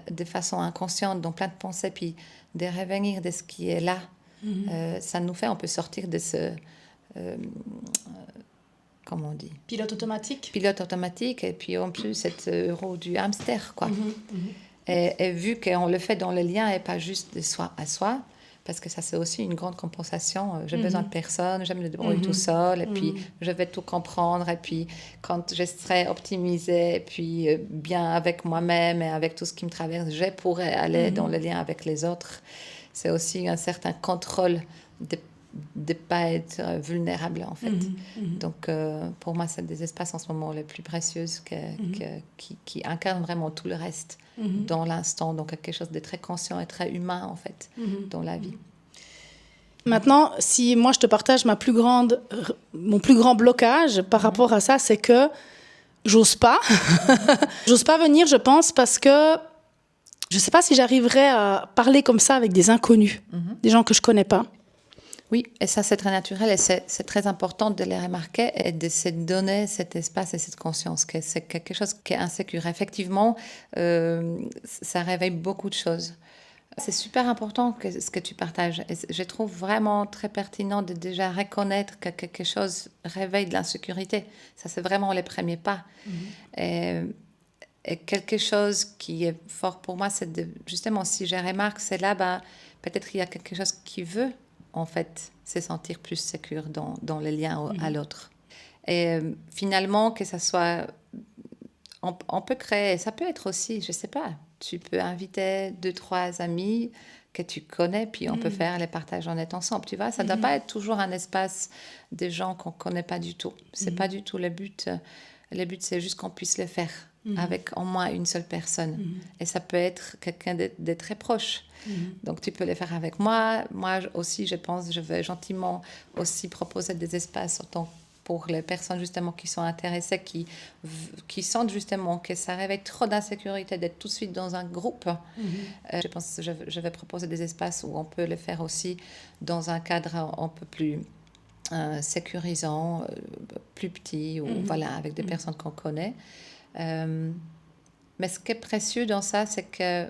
de façon inconsciente, dans plein de pensées, puis de revenir de ce qui est là. Ça nous fait, on peut sortir de ce... comment on dit? Pilote automatique. Pilote automatique, et puis en plus, cette euro du hamster, quoi. Et vu qu'on le fait dans le lien et pas juste de soi à soi, parce que ça, c'est aussi une grande compensation. J'ai besoin de personne, j'aime le débrouiller tout seul, et puis je vais tout comprendre. Et puis, quand je serai optimisée, et puis bien avec moi-même et avec tout ce qui me traverse, je pourrai aller dans le lien avec les autres. C'est aussi un certain contrôle de ne pas être vulnérable, en fait. Donc, pour moi, c'est des espaces en ce moment les plus précieux qui incarnent vraiment tout le reste dans l'instant. Donc, quelque chose de très conscient et très humain, en fait, dans la vie. Maintenant, si moi, je te partage mon plus grand blocage par rapport à ça, c'est que j'ose pas. J'ose pas venir, je pense, parce que je sais pas si j'arriverais à parler comme ça avec des inconnus, des gens que je connais pas. Oui, et ça, c'est très naturel et c'est très important de les remarquer et de se donner cet espace et cette conscience que c'est quelque chose qui est insécure. Effectivement, ça réveille beaucoup de choses. C'est super important ce que tu partages. Et je trouve vraiment très pertinent de déjà reconnaître que quelque chose réveille de l'insécurité. Ça, c'est vraiment les premiers pas. Et quelque chose qui est fort pour moi, c'est justement, si je remarque, c'est là, peut-être il y a quelque chose qui veut en fait, se sentir plus sécure dans le lien à l'autre. Et finalement, que ça soit... On peut créer... Ça peut être aussi, je ne sais pas, tu peux inviter 2-3 amis que tu connais, puis on peut faire les partages en être ensemble, tu vois. Ça ne doit pas être toujours un espace des gens qu'on ne connaît pas du tout. Ce n'est pas du tout le but. Le but, c'est juste qu'on puisse le faire avec au moins une seule personne. Et ça peut être quelqu'un de très proche. Donc, tu peux le faire avec moi. Moi aussi, je pense, je vais gentiment aussi proposer des espaces en tant pour les personnes justement qui sont intéressées, qui sentent justement que ça réveille trop d'insécurité d'être tout de suite dans un groupe. Je pense que je vais proposer des espaces où on peut le faire aussi dans un cadre un peu plus sécurisant, plus petit, ou voilà, avec des personnes qu'on connaît. Mais ce qui est précieux dans ça, c'est que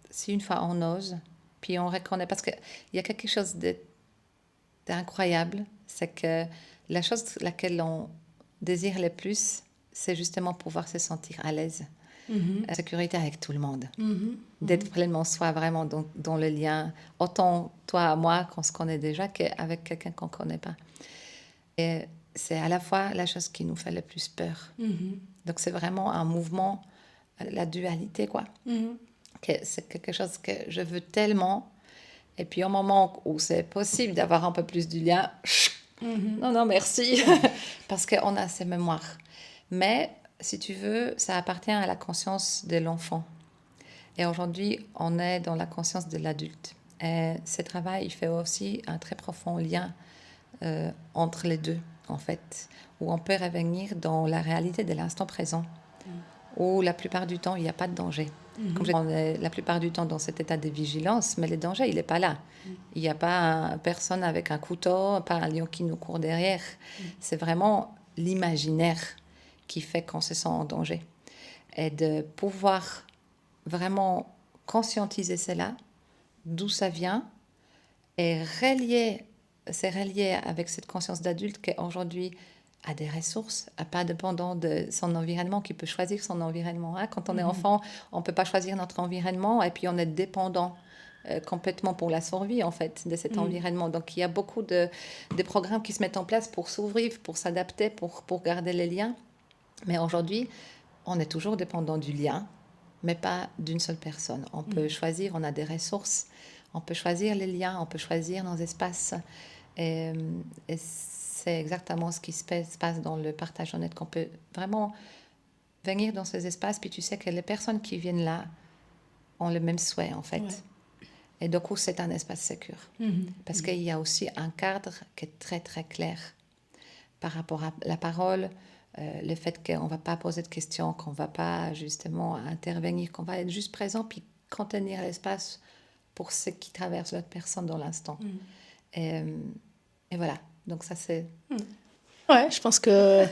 si une fois on ose, puis on reconnaît, parce qu'il y a quelque chose d'incroyable, c'est que la chose laquelle on désire le plus, c'est justement pouvoir se sentir à l'aise, en sécurité avec tout le monde, d'être pleinement soi, vraiment dans le lien, autant toi à moi qu'on se connaît déjà qu'avec quelqu'un qu'on ne connaît pas. Et c'est à la fois la chose qui nous fait le plus peur. Donc c'est vraiment un mouvement, la dualité, quoi. C'est quelque chose que je veux tellement, et puis au moment où c'est possible d'avoir un peu plus du lien, non, merci, parce qu'on a ces mémoires. Mais si tu veux, ça appartient à la conscience de l'enfant. Et aujourd'hui, on est dans la conscience de l'adulte. Et ce travail, il fait aussi un très profond lien entre les deux, en fait, où on peut revenir dans la réalité de l'instant présent, où la plupart du temps, il n'y a pas de danger. Comme on est la plupart du temps dans cet état de vigilance, mais le danger, il n'est pas là. Il n'y a pas personne avec un couteau, pas un lion qui nous court derrière. C'est vraiment l'imaginaire qui fait qu'on se sent en danger. Et de pouvoir vraiment conscientiser cela, d'où ça vient, et c'est relié avec cette conscience d'adulte qu'aujourd'hui a des ressources, pas dépendant de son environnement, qui peut choisir son environnement. Quand on est enfant, on ne peut pas choisir notre environnement, et puis on est dépendant complètement pour la survie, en fait, de cet environnement. Donc, il y a beaucoup de programmes qui se mettent en place pour s'ouvrir, pour s'adapter, pour garder les liens. Mais aujourd'hui, on est toujours dépendant du lien, mais pas d'une seule personne. On peut choisir, on a des ressources, on peut choisir les liens, on peut choisir nos espaces. Et c'est exactement ce qui se passe dans le partage honnête, qu'on peut vraiment venir dans ces espaces, puis tu sais que les personnes qui viennent là ont le même souhait, en fait. Ouais. Et du coup, c'est un espace sécure. Parce qu'il y a aussi un cadre qui est très, très clair par rapport à la parole, le fait qu'on ne va pas poser de questions, qu'on ne va pas justement intervenir, qu'on va être juste présent, puis contenir l'espace pour ce qui traverse l'autre personne dans l'instant. Et voilà. Donc ça, c'est... Ouais, je pense que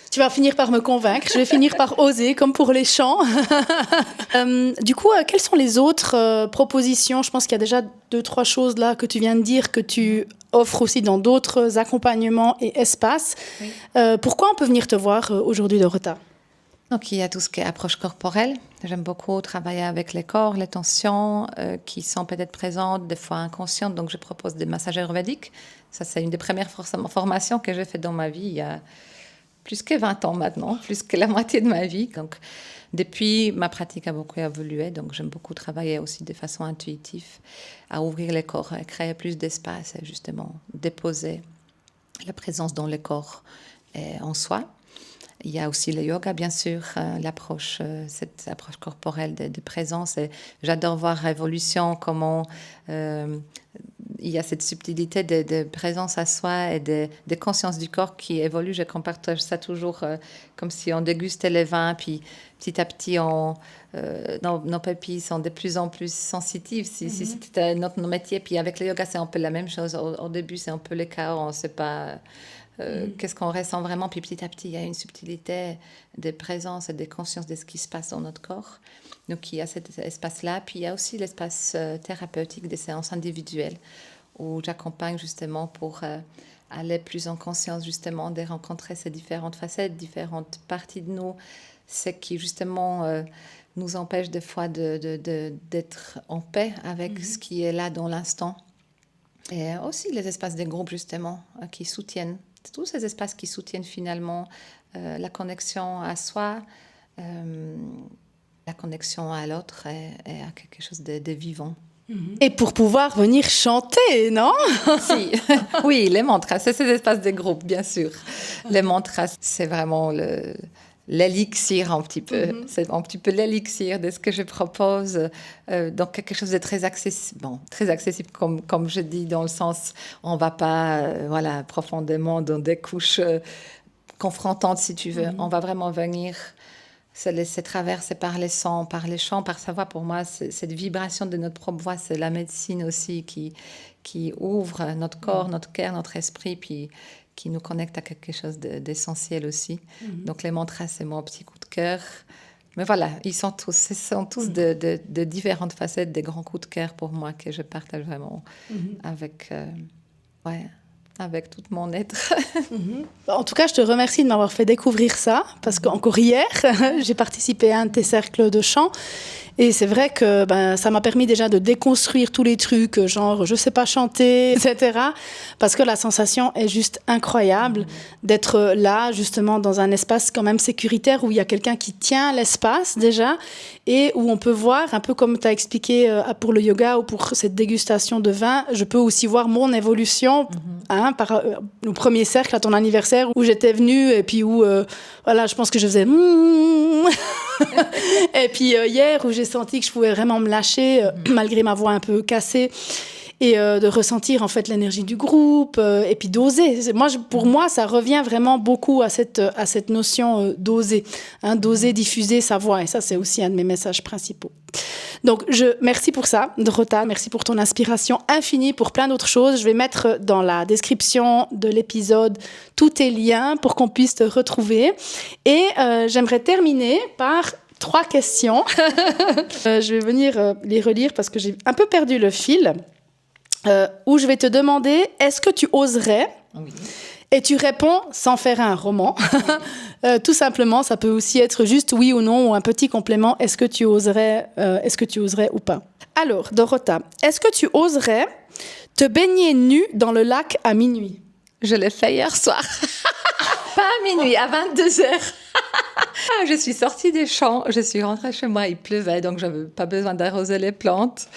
tu vas finir par me convaincre. Je vais finir par oser, comme pour les chants. Du coup, quelles sont les autres propositions? Je pense qu'il y a déjà 2-3 choses là que tu viens de dire, que tu offres aussi dans d'autres accompagnements et espaces. Oui. Pourquoi on peut venir te voir aujourd'hui, Dorota? Donc, il y a tout ce qui est approche corporelle. J'aime beaucoup travailler avec les corps, les tensions qui sont peut-être présentes, des fois inconscientes. Donc, je propose des massages ayurvédiques. Ça, c'est une des premières formations que j'ai faites dans ma vie il y a plus que 20 ans maintenant, plus que la moitié de ma vie. Donc, depuis, ma pratique a beaucoup évolué. Donc, j'aime beaucoup travailler aussi de façon intuitive à ouvrir les corps, à créer plus d'espace et justement déposer la présence dans le corps et en soi. Il y a aussi le yoga, bien sûr, cette approche corporelle de présence. Et j'adore voir l'évolution, comment il y a cette subtilité de présence à soi et de conscience du corps qui évolue. Je partage ça toujours comme si on dégustait les vins, puis petit à petit, nos papilles sont de plus en plus sensitives. Si c'était notre métier, puis avec le yoga, c'est un peu la même chose. Au début, c'est un peu le chaos, on ne sait pas... qu'est-ce qu'on ressent vraiment, puis petit à petit il y a une subtilité de présence et de conscience de ce qui se passe dans notre corps. Donc il y a cet espace-là, puis il y a aussi l'espace thérapeutique des séances individuelles où j'accompagne justement pour aller plus en conscience justement de rencontrer ces différentes facettes, différentes parties de nous, ce qui justement nous empêche des fois d'être en paix avec ce qui est là dans l'instant. Et aussi les espaces des groupes justement qui soutiennent, tous ces espaces qui soutiennent finalement la connexion à soi, la connexion à l'autre et à quelque chose de vivant. Et pour pouvoir venir chanter, non? Si. Oui, les mantras, c'est ces espaces de groupe, bien sûr. Les mantras, c'est vraiment l'élixir un petit peu. C'est un petit peu l'élixir de ce que je propose. Donc, quelque chose de très accessible. Bon, très accessible, comme je dis, dans le sens, on ne va pas profondément dans des couches confrontantes, si tu veux. On va vraiment venir se laisser traverser par les sons, par les chants, par sa voix. Pour moi, cette vibration de notre propre voix, c'est la médecine aussi qui ouvre notre corps, notre cœur, notre esprit, puis qui nous connecte à quelque chose d'essentiel aussi. Donc les mantras, c'est mon petit coup de cœur. Mais voilà, ce sont tous de différentes facettes, des grands coups de cœur pour moi que je partage vraiment avec tout mon être. En tout cas, je te remercie de m'avoir fait découvrir ça, parce qu'encore hier, j'ai participé à un de tes cercles de chant. Et c'est vrai que ça m'a permis déjà de déconstruire tous les trucs, genre je sais pas chanter, etc. Parce que la sensation est juste incroyable d'être là, justement, dans un espace quand même sécuritaire où il y a quelqu'un qui tient l'espace déjà et où on peut voir, un peu comme tu as expliqué pour le yoga ou pour cette dégustation de vin, je peux aussi voir mon évolution par le premier cercle à ton anniversaire où j'étais venue et puis où, je pense que je faisais et puis hier où j'ai senti que je pouvais vraiment me lâcher malgré ma voix un peu cassée et de ressentir en fait l'énergie du groupe et puis d'oser. Pour moi, ça revient vraiment beaucoup à cette notion d'oser, d'oser diffuser sa voix, et ça c'est aussi un de mes messages principaux. Donc, merci pour ça, Dorota. Merci pour ton inspiration infinie pour plein d'autres choses. Je vais mettre dans la description de l'épisode tous tes liens pour qu'on puisse te retrouver. Et j'aimerais terminer par 3 questions. Je vais venir les relire parce que j'ai un peu perdu le fil. Où je vais te demander, est-ce que tu oserais... Oui. Et tu réponds sans faire un roman. Tout simplement, ça peut aussi être juste oui ou non, ou un petit complément. Est-ce que tu oserais ou pas? Alors, Dorota, est-ce que tu oserais te baigner nue dans le lac à minuit? Je l'ai fait hier soir. Pas à minuit, à 22h. Je suis sortie des champs, je suis rentrée chez moi, il pleuvait, donc je n'avais pas besoin d'arroser les plantes.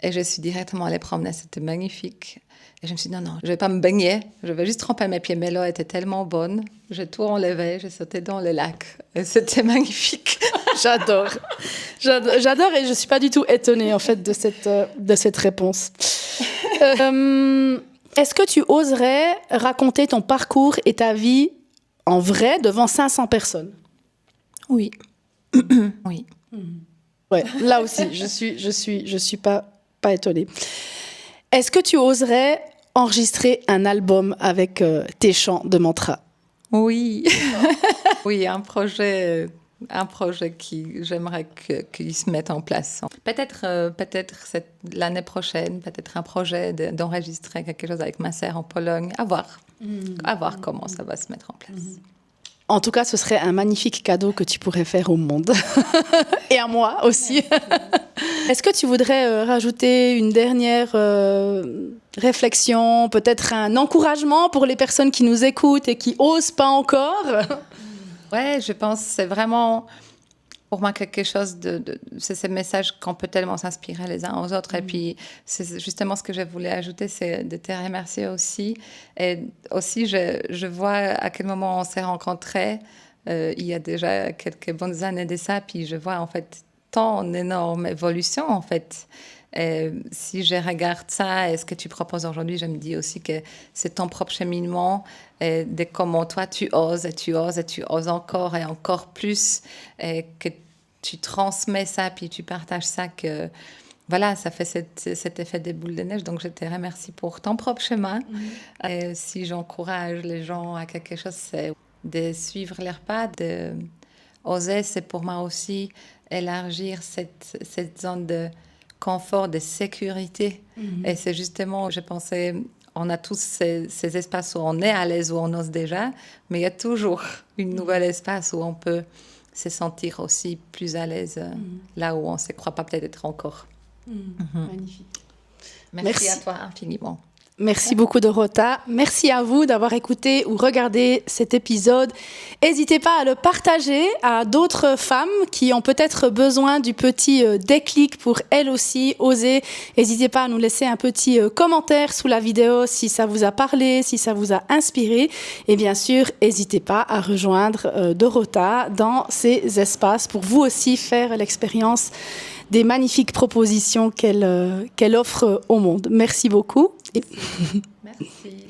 Et je suis directement allée promener, c'était magnifique. Et je me suis dit, non, je ne vais pas me baigner, je vais juste tremper mes pieds. Mais l'eau était tellement bonne, j'ai tout enlevé, j'ai sauté dans le lac. Et c'était magnifique. J'adore et je ne suis pas du tout étonnée en fait de cette réponse. Est-ce que tu oserais raconter ton parcours et ta vie en vrai devant 500 personnes? Oui. Oui. Ouais, là aussi, je suis pas étonnée. Est-ce que tu oserais enregistrer un album avec tes chants de mantra? Oui. Oui, un projet qui j'aimerais qu'il se mette en place. Peut-être l'année prochaine, peut-être un projet d'enregistrer quelque chose avec ma sœur en Pologne. À voir comment ça va se mettre en place. En tout cas, ce serait un magnifique cadeau que tu pourrais faire au monde. Et à moi aussi. Est-ce que tu voudrais rajouter une dernière réflexion, peut-être un encouragement pour les personnes qui nous écoutent et qui n'osent pas encore? Ouais, je pense que c'est vraiment pour moi quelque chose c'est ces messages qu'on peut tellement s'inspirer les uns aux autres. Et puis, c'est justement ce que je voulais ajouter, c'est de te remercier aussi. Et aussi, je vois à quel moment on s'est rencontrés. Il y a déjà quelques bonnes années de ça. Puis, je vois en fait ton énorme évolution en fait. Et si je regarde ça et ce que tu proposes aujourd'hui, je me dis aussi que c'est ton propre cheminement et de comment toi tu oses et tu oses et tu oses encore et encore plus et que tu transmets ça puis tu partages ça, que voilà, ça fait cet effet des boules de neige. Donc je te remercie pour ton propre chemin. Et si j'encourage les gens à quelque chose, c'est de suivre leurs pas, de oser. C'est pour moi aussi élargir cette zone de confort, de sécurité. Et c'est justement, je pensais, on a tous ces espaces où on est à l'aise, où on ose déjà, mais il y a toujours un nouvel espace où on peut se sentir aussi plus à l'aise, là où on ne se croit pas peut-être être encore. Magnifique. Merci à toi infiniment. Merci beaucoup Dorota. Merci à vous d'avoir écouté ou regardé cet épisode. N'hésitez pas à le partager à d'autres femmes qui ont peut-être besoin du petit déclic pour elles aussi oser. N'hésitez pas à nous laisser un petit commentaire sous la vidéo si ça vous a parlé, si ça vous a inspiré. Et bien sûr, n'hésitez pas à rejoindre Dorota dans ces espaces pour vous aussi faire l'expérience des magnifiques propositions qu'elle offre au monde. Merci beaucoup. Merci.